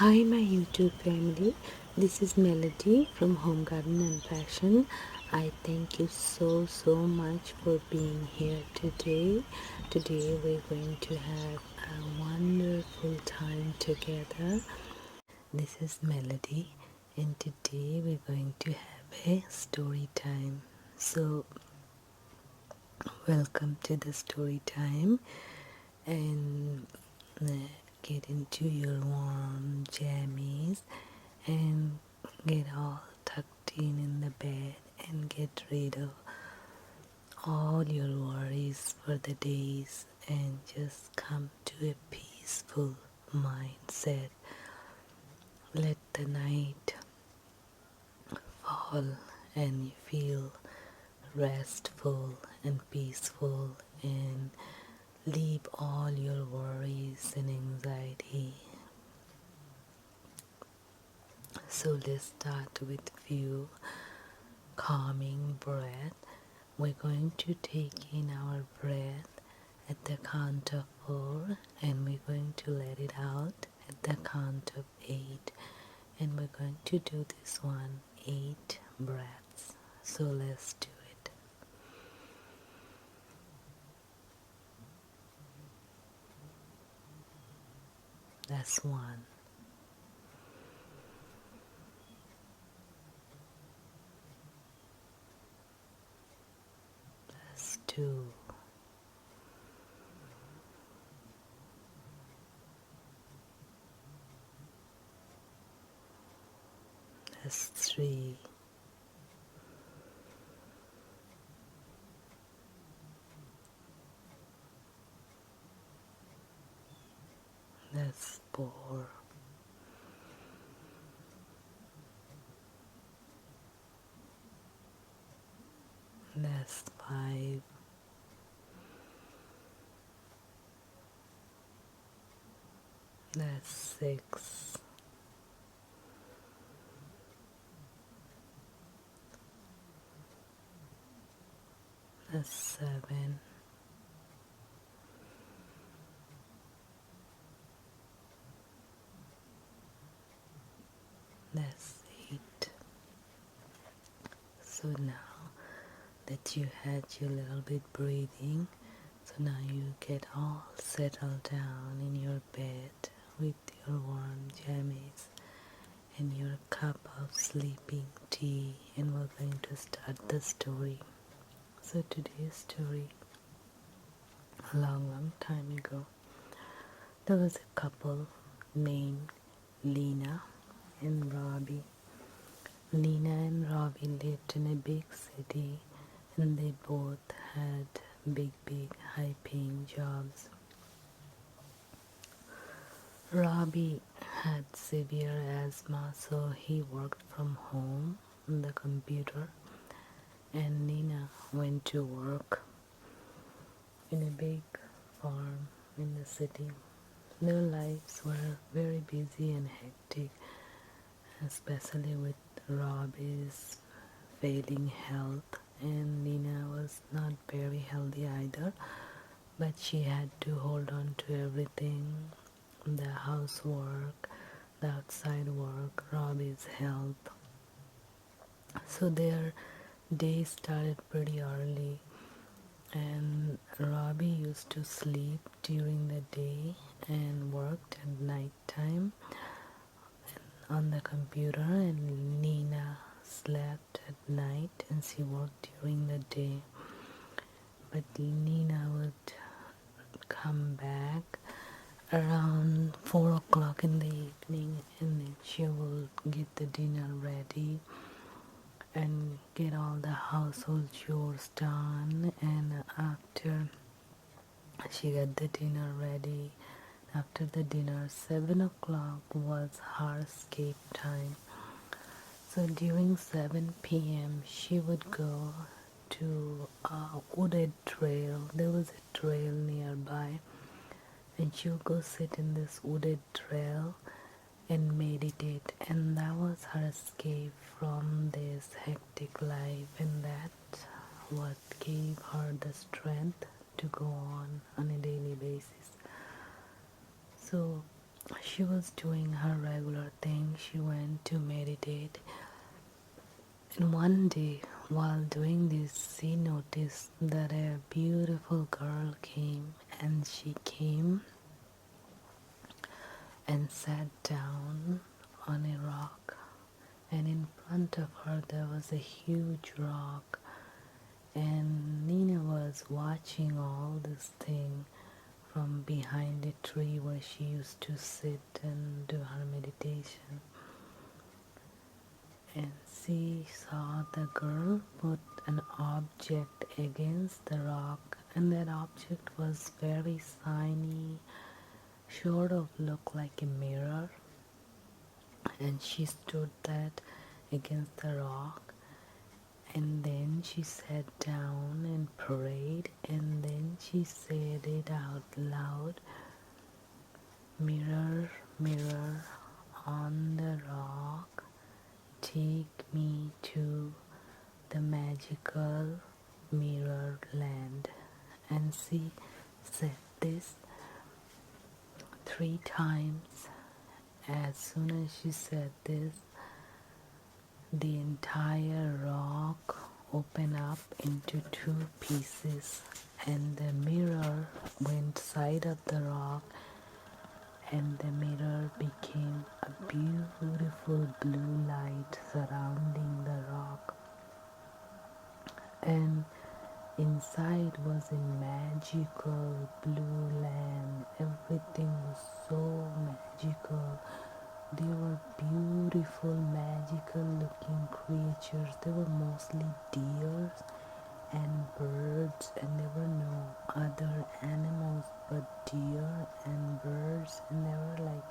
Hi, my YouTube family. This is Melody from Home Garden and Fashion. I thank you so much for being here today. Today, we're going to have a wonderful time together. This is Melody, and today we're going to have a story time. So, welcome to the story time, and get into your warm jammies and get all tucked in the bed and get rid of all your worries for the days and just come to a peaceful mindset. Let the night fall and you feel restful and peaceful and leave all your worries and anxiety. So let's start with few calming breath. We're going to take in our breath at the count of 4 and we're going to let it out at the count of 8, and we're going to do this one 8 breaths. So let's do it. That's 1. That's 2. That's 3. That's 4. That's 5. That's 6. That's 7. That's 8. So now that you had your little bit breathing, so now you get all settled down in your bed with your warm jammies and your cup of sleeping tea, and we're going to start the story. So today's story, a long time ago, there was a couple named Lena and Robbie. Lena and Robbie lived in a big city and they both had big high-paying jobs. Robbie had severe asthma, so he worked from home on the computer, and Lena went to work in a big farm in the city. Their lives were very busy and hectic, especially with Robbie's failing health, and Lena was not very healthy either, but she had to hold on to everything: the housework, the outside work, Robbie's health. So their day started pretty early, and Robbie used to sleep during the day and worked at night time on the computer, and Lena slept at night and she worked during the day. But Lena would come back around 4 o'clock in the evening, and then she will get the dinner ready and get all the household chores done. And after she got the dinner ready, after the dinner, 7 o'clock was her escape time. So during 7 p.m. she would go to a wooded trail. There was a trail nearby, and she would go sit in this wooded trail and meditate, and that was her escape from this hectic life, and that what gave her the strength to go on a daily basis. So She was doing her regular thing. She went to meditate. And one day, while doing this, she noticed that a beautiful girl came, and she came and sat down on a rock. And in front of her, there was a huge rock. And Lena was watching all this thing from behind a tree where she used to sit and do her meditation. And she saw the girl put an object against the rock, and that object was very shiny, sort of looked like a mirror. And she stood that against the rock, and then she sat down and prayed, and then she said it out loud: "Mirror, mirror on the rock, take me to the magical mirror land." And she said this 3 times. As soon as she said this, the entire rock opened up into 2 pieces, and the mirror went side of the rock, and the mirror became a beautiful blue light surrounding the rock. And inside was a magical blue land. Everything was so magical. They were beautiful, magical looking creatures. They were mostly deers and birds, and there were no other animals but deer and birds, and there were like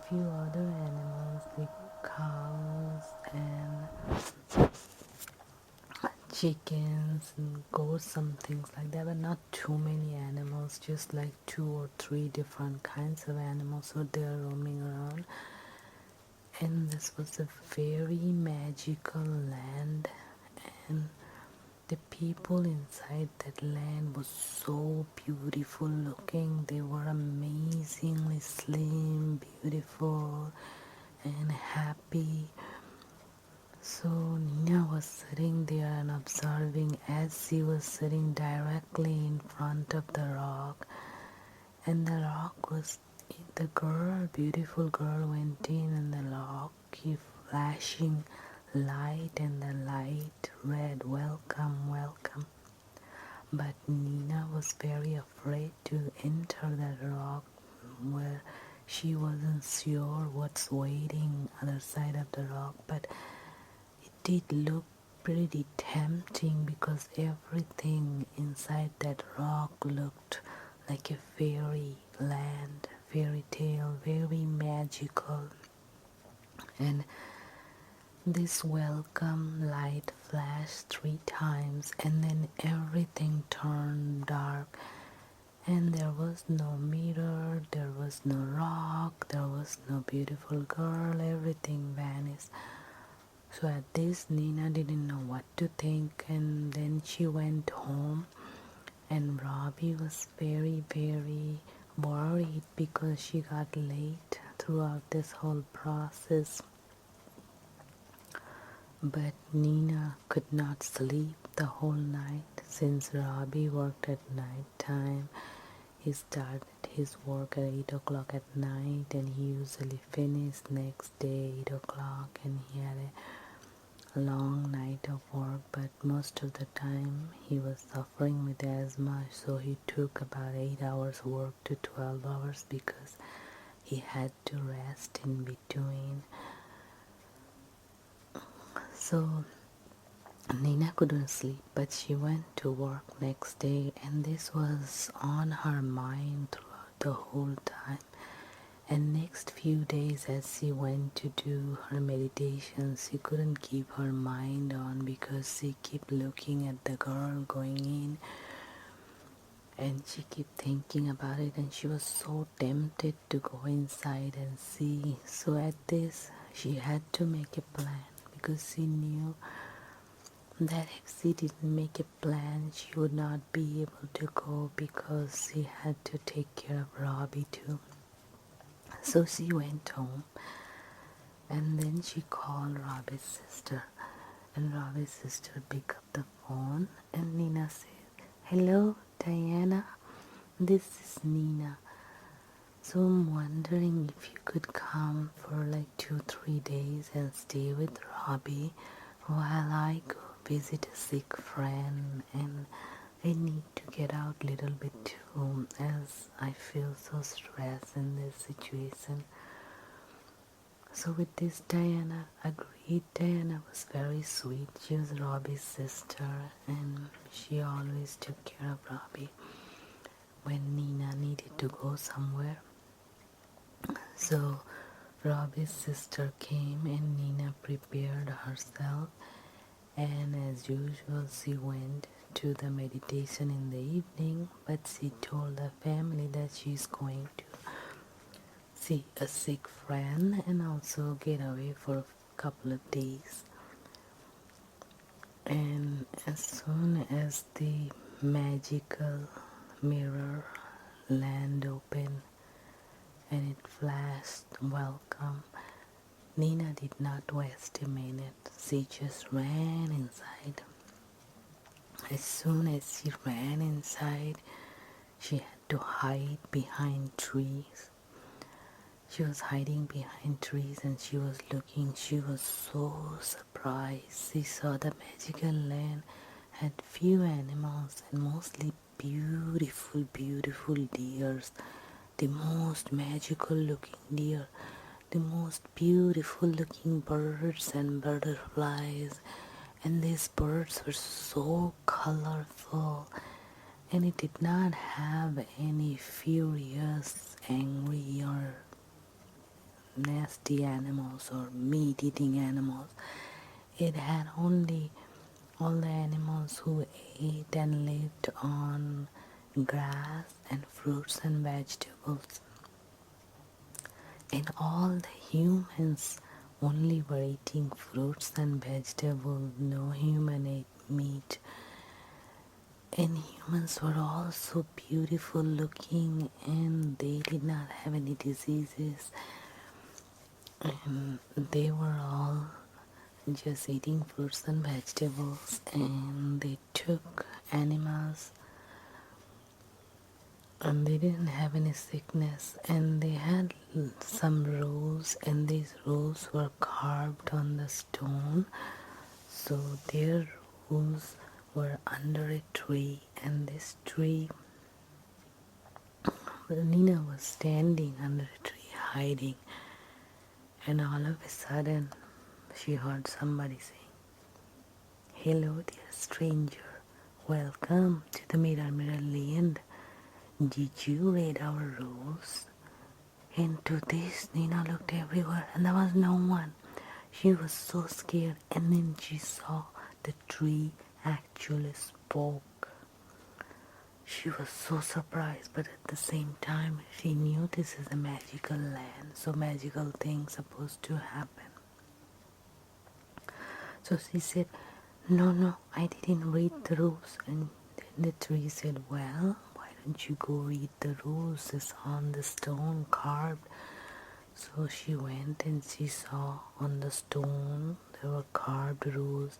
few other animals like cows and chickens and goats, some things like that, but not too many animals, just like 2 or 3 different kinds of animals. So they are roaming around, and this was a very magical land, and the people inside that land was so beautiful looking. They were amazingly slim, beautiful, and happy. So Nina was sitting there and observing as she was sitting directly in front of the rock. And the rock was, the girl, beautiful girl, went in, and the rock kept flashing light, and the light read, "Welcome, welcome." But Nina was very afraid to enter that rock where she wasn't sure what's waiting other side of the rock. But it did look pretty tempting because everything inside that rock looked like a fairy land, fairy tale, very magical. And this welcome light flashed 3 times, and then everything turned dark, and there was no mirror, there was no rock, there was no beautiful girl, everything vanished. So at this, Nina didn't know what to think, and then she went home, and Robbie was very, very worried because she got late throughout this whole process. But Nina could not sleep the whole night since Robbie worked at night time. He started his work at 8 o'clock at night, and he usually finished next day 8 o'clock, and he had a long night of work. But most of the time he was suffering with asthma, so he took about 8 hours work to 12 hours because he had to rest in between. So Nina couldn't sleep, but she went to work next day, and this was on her mind throughout the whole time. And next few days, as she went to do her meditations, she couldn't keep her mind on because she kept looking at the girl going in, and she kept thinking about it, and she was so tempted to go inside and see. So at this, she had to make a plan because she knew that if she didn't make a plan, she would not be able to go because she had to take care of Robbie too. So she went home and then she called Robbie's sister. And Robbie's sister picked up the phone and Nina said, "Hello, Diana. This is Nina. So I'm wondering if you could come for like 2-3 days and stay with Robbie while I go visit a sick friend, and I need to get out a little bit too as I feel so stressed in this situation." So with this, Diana agreed. Diana was very sweet. She was Robbie's sister and she always took care of Robbie when Nina needed to go somewhere. So Robbie's sister came and Nina prepared herself, and as usual she went to the meditation in the evening, but she told the family that she's going to see a sick friend and also get away for a couple of days. And as soon as the magical mirror land opened and it flashed welcome, Nina did not waste a minute. She just ran inside. As soon as she ran inside, she had to hide behind trees. She was hiding behind trees and she was looking. She was so surprised. She saw the magical land had few animals and mostly beautiful, beautiful deers. The most magical looking deer, the most beautiful looking birds and butterflies. And these birds were so colorful, and it did not have any furious, angry, or nasty animals or meat eating animals. It had only all the animals who ate and lived on grass and fruits and vegetables. And all the humans only were eating fruits and vegetables. No human ate meat. And humans were all so beautiful looking and they did not have any diseases. And they were all just eating fruits and vegetables, and they took animals and they didn't have any sickness, and they had some rules, and these rules were carved on the stone. So their rules were under a tree, and this tree, Lena was standing under a tree hiding, and all of a sudden she heard somebody saying, "Hello dear stranger, welcome to the Mirror Mirror Land. Did you read our rules?" And to this, Nina looked everywhere and there was no one. She was so scared, and then she saw the tree actually spoke. She was so surprised, but at the same time, she knew this is a magical land, so magical things supposed to happen. So she said, no, I didn't read the rules. And the tree said, "Well, why don't you go read the rules? It's on the stone carved." So she went and she saw on the stone there were carved rules,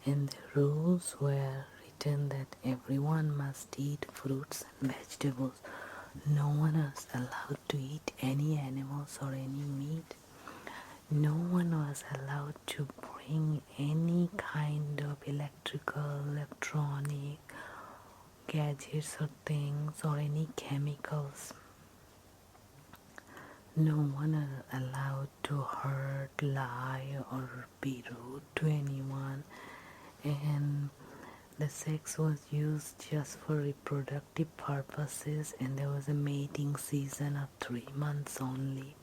and the rules were written that everyone must eat fruits and vegetables. No one is allowed to eat any animals or any meat. No one was allowed to bring any kind of electrical, electronic gadgets or things or any chemicals. No one is allowed to hurt, lie, or be rude to anyone. And the sex was used just for reproductive purposes, and there was a mating season of 3 months only.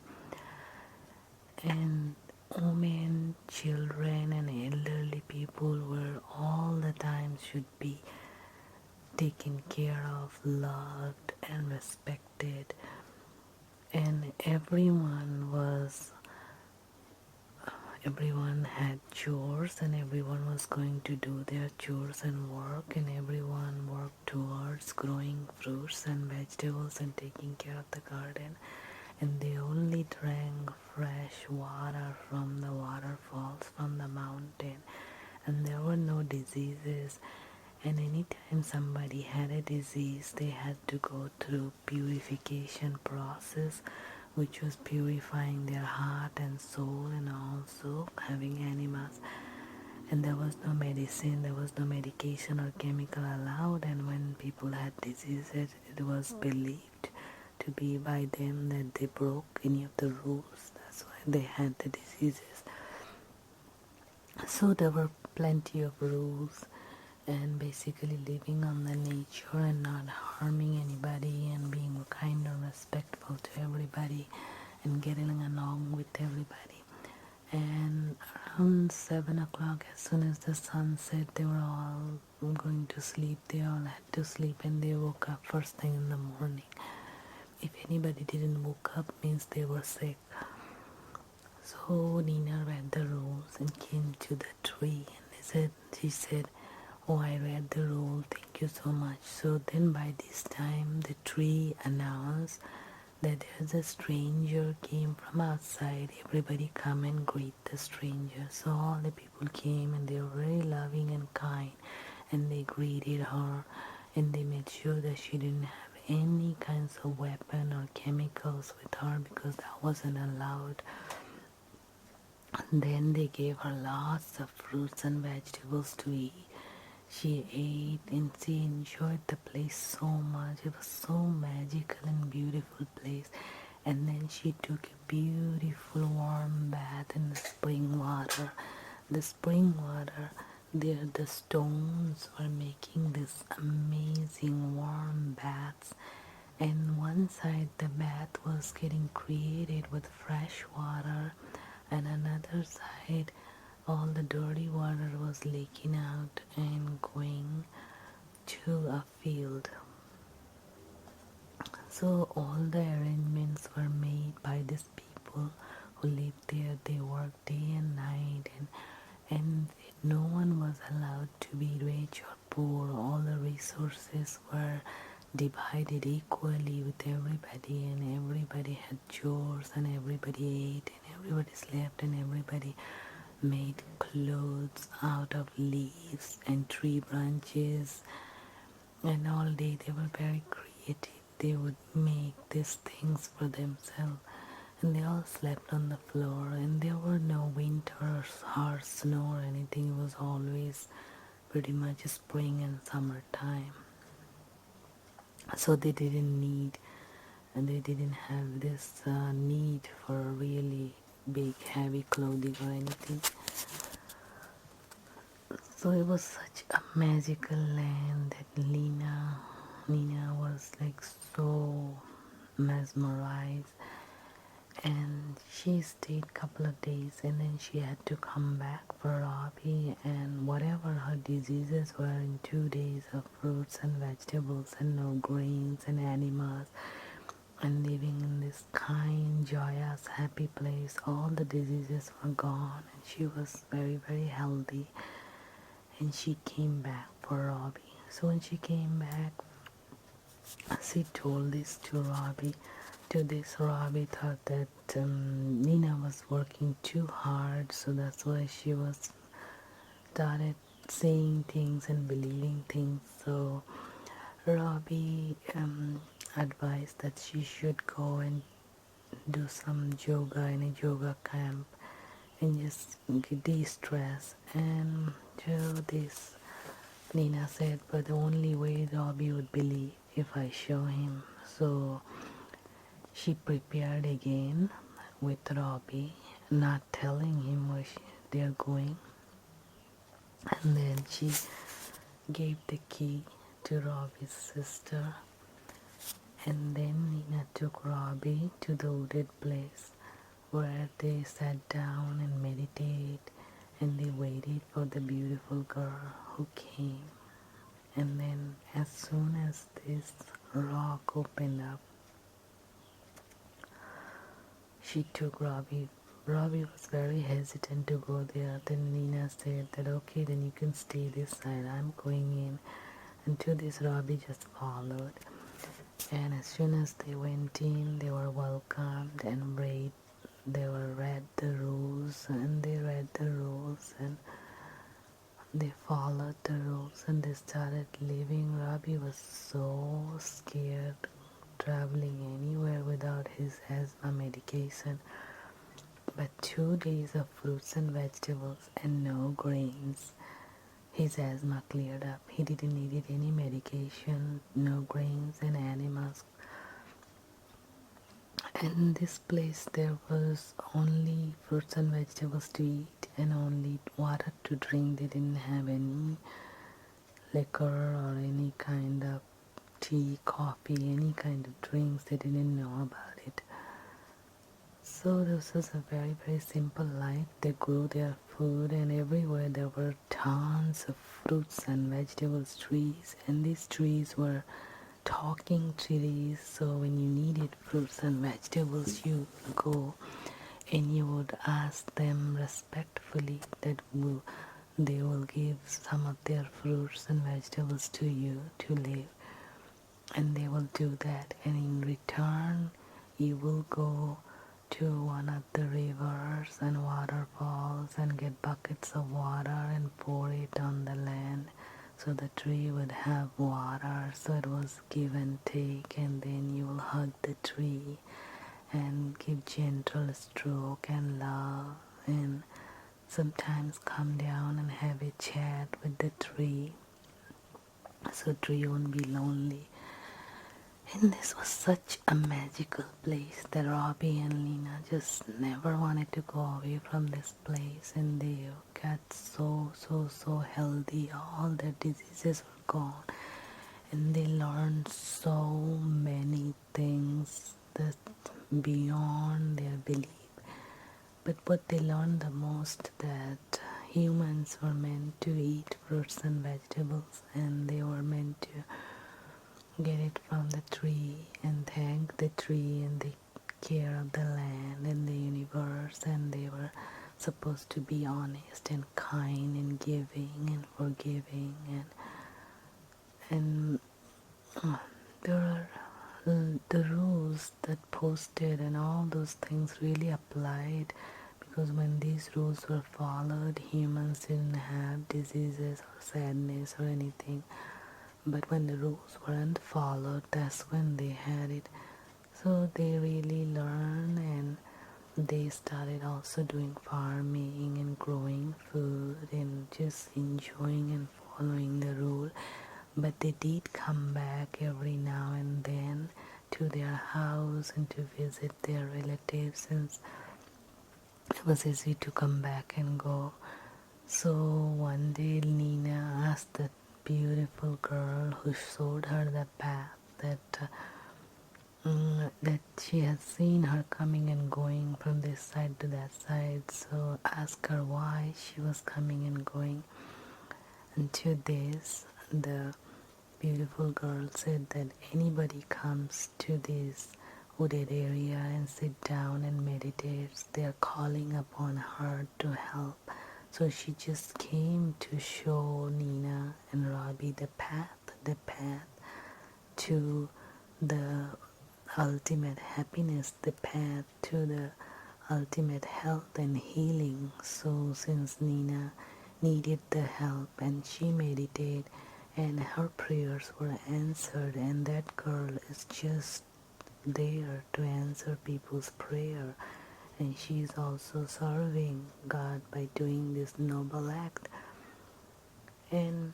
And women, children, and elderly people were all the time should be taken care of, loved, and respected. And everyone had chores, and everyone was going to do their chores and work, and everyone worked towards growing fruits and vegetables and taking care of the garden. and they only drank fresh water from the waterfalls from the mountain, and there were no diseases. And anytime somebody had a disease, they had to go through purification process, which was purifying their heart and soul, and also having enemas. And there was no medicine, there was no medication or chemical allowed. And when people had diseases, it was believed to be by them that they broke any of the rules. That's why they had the diseases. So there were plenty of rules, and basically living on the nature and not harming anybody and being kind and respectful to everybody and getting along with everybody. And around 7 o'clock, as soon as the sun set, they were all going to sleep. They all had to sleep, and they woke up first thing in the morning. If anybody didn't woke up, means they were sick. So Nina read the rules and came to the tree, and she said, "Oh, I read the rule, thank you so much." So then by this time the tree announced that there's a stranger came from outside. Everybody come and greet the stranger. So all the people came, and they were very loving and kind, and they greeted her, and they made sure that she didn't have any kinds of weapon or chemicals with her, because that wasn't allowed. And then they gave her lots of fruits and vegetables to eat. She ate and she enjoyed the place so much. It was so magical and beautiful place. And then she took a beautiful warm bath in the spring water. The spring water, there the stones were making this amazing warm baths. And one side the bath was getting created with fresh water, and another side all the dirty water was leaking out and going to a field. So all the arrangements were made by these people who lived there. They worked day and night, and no one was allowed to be rich or poor. All the resources were divided equally with everybody, and everybody had chores, and everybody ate, and everybody slept, and everybody made clothes out of leaves and tree branches. And all day they were very creative. They would make these things for themselves, and they all slept on the floor, and there were no winters or snow or anything. It was always pretty much spring and summertime. So they didn't need, and they didn't have this need for really big heavy clothing or anything. So it was such a magical land that Nina was like so mesmerized, and she stayed a couple of days, and then she had to come back for Robbie, and whatever her diseases were in 2 days of fruits and vegetables and no grains and animals and living in this kind, joyous, happy place, all the diseases were gone, and she was very, very healthy. And she came back for Robbie. So when she came back, she told this to Robbie. To this, Robbie thought that Nina was working too hard, so that's why she was started saying things and believing things. So Robbie advised that she should go and do some yoga in a yoga camp and just de-stress. And to this, Lena said, but the only way Robbie would believe if I show him. So she prepared again with Robbie, not telling him where they're going. And then she gave the key to Robbie's sister. And then Nina took Robbie to the wooded place where they sat down and meditated, and they waited for the beautiful girl who came. And then as soon as this rock opened up, she took Robbie. Robbie was very hesitant to go there. Then Lena said that, okay, then you can stay this side. I'm going in. And to this, Robbie just followed. And as soon as they went in, they were welcomed and they were read the rules, and they read the rules, and they followed the rules, and they started living. Robbie was so scared traveling anywhere without his asthma medication. But 2 days of fruits and vegetables and no grains, his asthma cleared up. He didn't need any medication, no grains and animals. In this place there was only fruits and vegetables to eat and only water to drink. They didn't have any liquor or any kind of tea, coffee, any kind of drinks. They didn't know about it. So this was a very, very simple life. They grew their food, and everywhere there were tons of fruits and vegetables trees, and these trees were talking trees. So when you needed fruits and vegetables, you would go and you would ask them respectfully that they will give some of their fruits and vegetables to you to live, and they will do that, and in return you will go to one of the rivers and waterfalls and get buckets of water and pour it on the land so the tree would have water. So it was give and take, and then you will hug the tree and give gentle stroke and love, and sometimes come down and have a chat with the tree so tree won't be lonely. And this was such a magical place that Robbie and Lena just never wanted to go away from this place, and they got so healthy. All their diseases were gone, and they learned so many things that beyond their belief. But what they learned the most, that humans were meant to eat fruits and vegetables, and they were meant to get it from the tree and thank the tree and the care of the land and the universe, and they were supposed to be honest and kind and giving and forgiving, and there are the rules that posted and all those things really applied, because when these rules were followed, humans didn't have diseases or sadness or anything. But when the rules weren't followed, that's when they had it. So they really learned, and they started also doing farming and growing food and just enjoying and following the rule. But they did come back every now and then to their house and to visit their relatives, since it was easy to come back and go. So one day Lena asked the beautiful girl who showed her the path that she had seen her coming and going from this side to that side. So ask her why she was coming and going. And to this, the beautiful girl said that anybody comes to this wooded area and sit down and meditates, they are calling upon her to help. So she just came to show Nina and Robbie the path to the ultimate happiness, the path to the ultimate health and healing. So since Nina needed the help and she meditated and her prayers were answered, and that girl is just there to answer people's prayer, and she is also serving God by doing this noble act. And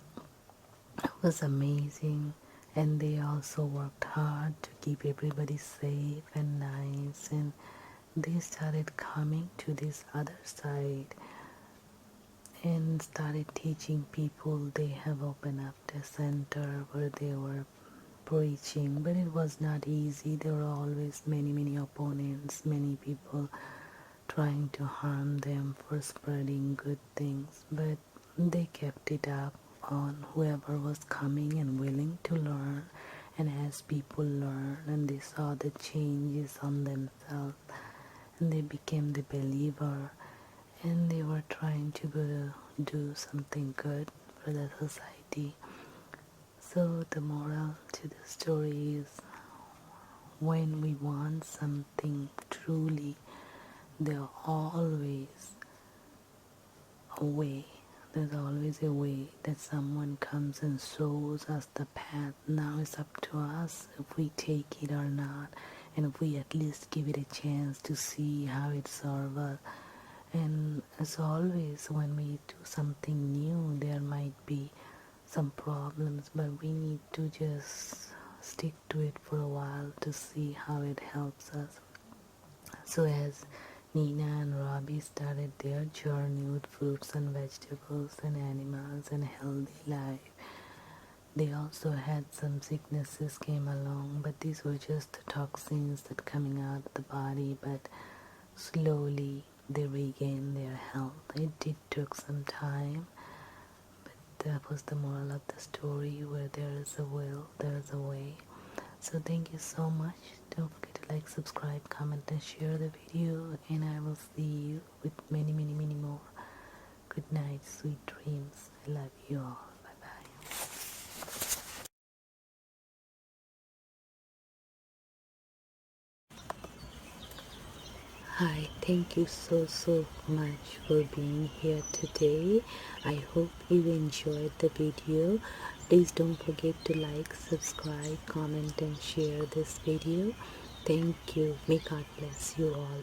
it was amazing, and they also worked hard to keep everybody safe and nice, and they started coming to this other side and started teaching people. They have opened up the center where they were preaching, but it was not easy. There were always many opponents, many people trying to harm them for spreading good things, but they kept it up on whoever was coming and willing to learn. And as people learned and they saw the changes on themselves, and they became the believer, and they were trying to do something good for the society. So the moral to the story is, when we want something truly, there are always a way. There's always a way that someone comes and shows us the path. Now it's up to us if we take it or not, and if we at least give it a chance to see how it serves us. And as always, when we do something new, there might be some problems, but we need to just stick to it for a while to see how it helps us. So as Nina and Robbie started their journey with fruits and vegetables and animals and healthy life, they also had some sicknesses came along, but these were just the toxins that coming out of the body, but slowly they regained their health. It did took some time, but that was the moral of the story. Where there is a will, there is a way. So thank you so much. Don't forget to like, subscribe, comment and share the video, and I will see you with many more. Good night, sweet dreams. I love you all. Bye bye. Hi, thank you so much for being here today. I hope you enjoyed the video. Please don't forget to like, subscribe, comment and share this video. Thank you. May God bless you all.